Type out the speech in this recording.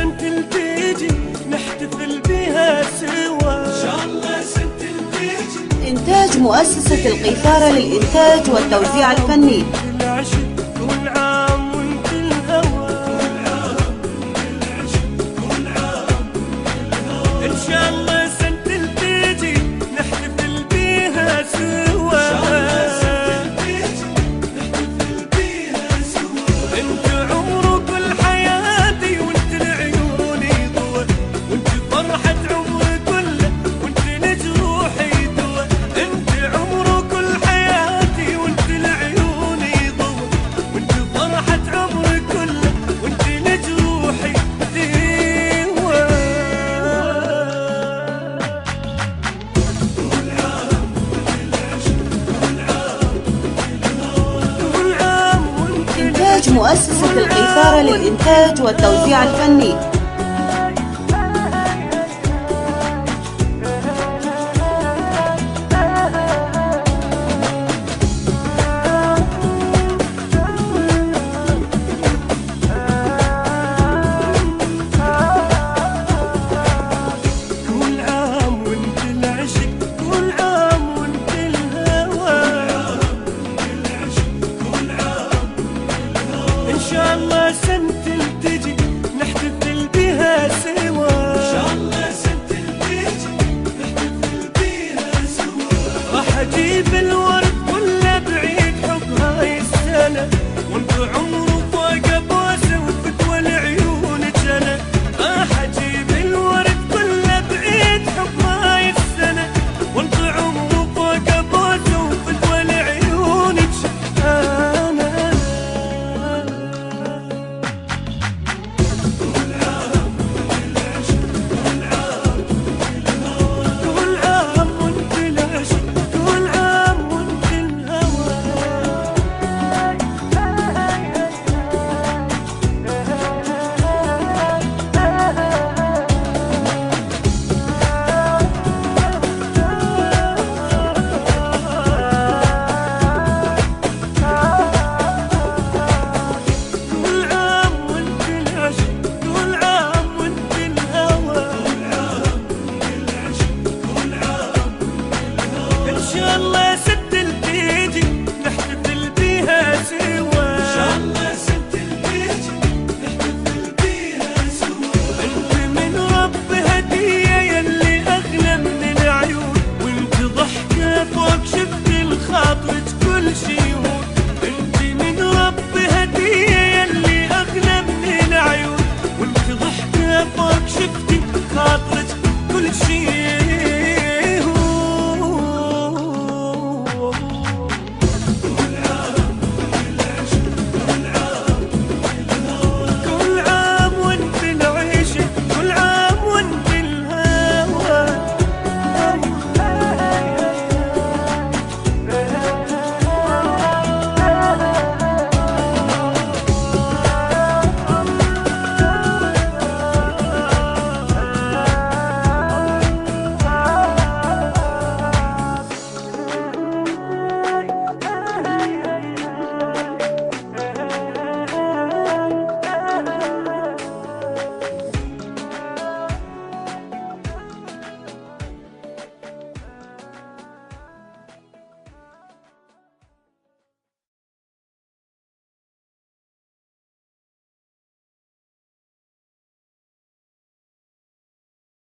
سنة تيجي نحتفل بيها سوا، إن شاء الله سنة تيجي. إنتاج مؤسسة القيثارة للإنتاج والتوزيع الفني. كل عشق كل عام وانت الهوى، إن شاء الله سنة تيجي نحتفل بيها سوا، انت عمر كل حياتي وانت لعيوني ضوء، وانت فرحة عمري كله وانت لجروحي دواء، انت عمر كل حياتي وانت لعيوني ضوء، وانت فرحة عمري كله وانت لجروحي دواء. إنتاج مؤسسة القيثارة للإنتاج والتوزيع الفني.